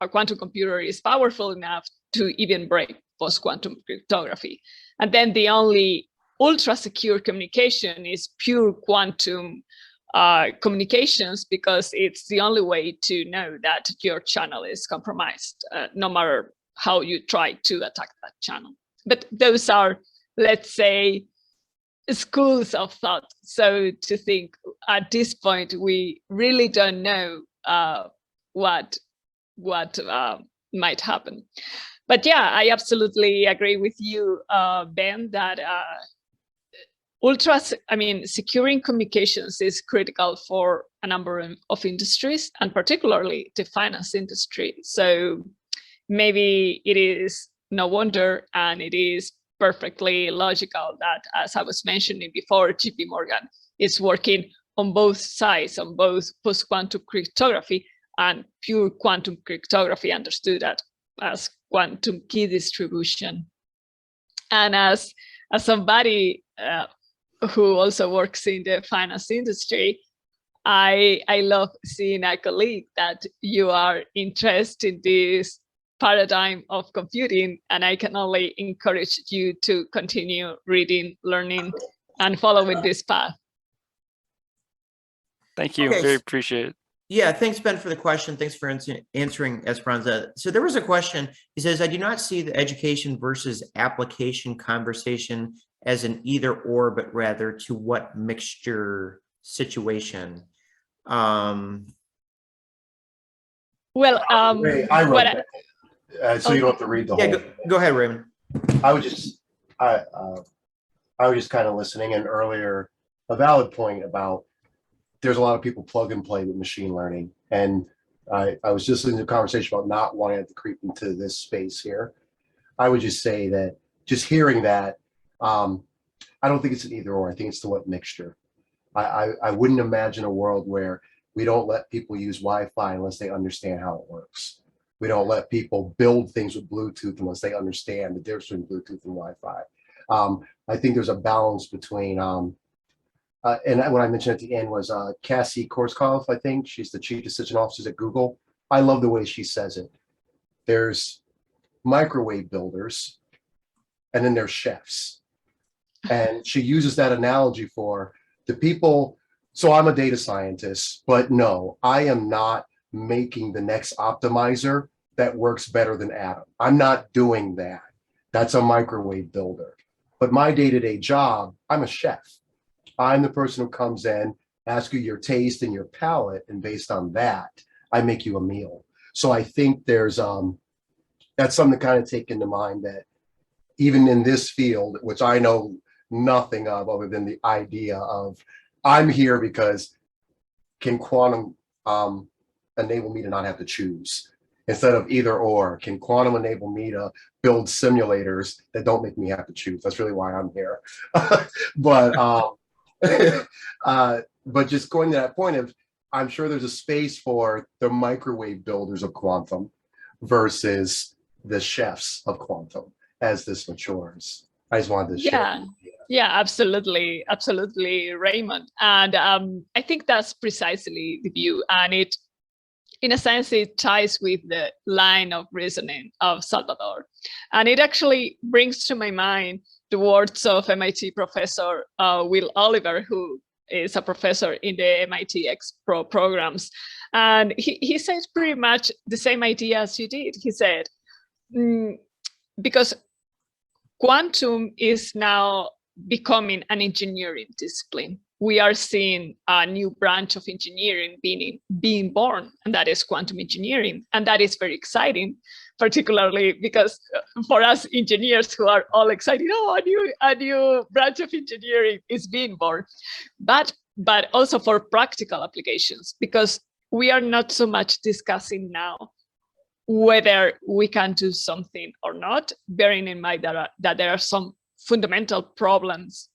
a quantum computer is powerful enough to even break post-quantum cryptography. And then the only ultra-secure communication is pure quantum communications, because it's the only way to know that your channel is compromised, no matter how you try to attack that channel. But those are, let's say, schools of thought. So to think at this point, we really don't know what might happen. But yeah, I absolutely agree with you, Ben, that securing communications is critical for a number of industries, and particularly the finance industry. So maybe it is no wonder, and it is perfectly logical that, as I was mentioning before, JP Morgan is working on both sides, on both post-quantum cryptography and pure quantum cryptography, understood as quantum key distribution. And as somebody who also works in the finance industry, I love seeing a colleague that you are interested in this paradigm of computing, and I can only encourage you to continue reading, learning, and following this path. Thank you. Okay. Very appreciate it. Yeah, thanks, Ben, for the question. Thanks for answering, Esperanza. So there was a question. He says, I do not see the education versus application conversation as an either or, but rather to what mixture situation. Ray, I wrote that. So you don't have to read the whole. Go ahead, Raymond. I was just kind of listening in earlier, a valid point about there's a lot of people plug and play with machine learning. And I was just listening to a conversation about not wanting to creep into this space here. I would just say that just hearing that, I don't think it's an either or. I think it's the what mixture. I wouldn't imagine a world where we don't let people use Wi-Fi unless they understand how it works. We don't let people build things with Bluetooth unless they understand the difference between Bluetooth and Wi-Fi. I think there's a balance between, and what I mentioned at the end was Cassie Korsakoff, I think. She's the Chief Decision Officer at Google. I love the way she says it. There's microwave builders, and then there's chefs. And she uses that analogy for the people. So I'm a data scientist, but no, I am not making the next optimizer that works better than Adam. I'm not doing that. That's a microwave builder. But my day-to-day job, I'm a chef. I'm the person who comes in, asks you your taste and your palate, and based on that, I make you a meal. So I think there's that's something to kind of take into mind, that even in this field, which I know nothing of other than the idea of, I'm here because can quantum enable me to not have to choose? Instead of either or, can quantum enable me to build simulators that don't make me have to choose? That's really why I'm here. But just going to that point of, I'm sure there's a space for the microwave builders of quantum versus the chefs of quantum as this matures. I just wanted to share. Yeah, absolutely, Raymond. And I think that's precisely the view. And it, in a sense, it ties with the line of reasoning of Salvador. And it actually brings to my mind the words of MIT professor Will Oliver, who is a professor in the MIT X-Pro programs. And he says pretty much the same idea as you did. He said, because quantum is now becoming an engineering discipline. We are seeing a new branch of engineering being born, and that is quantum engineering. And that is very exciting, particularly because for us engineers who are all excited, oh, a new branch of engineering is being born. But also for practical applications, because we are not so much discussing now whether we can do something or not, bearing in mind that there are some fundamental problems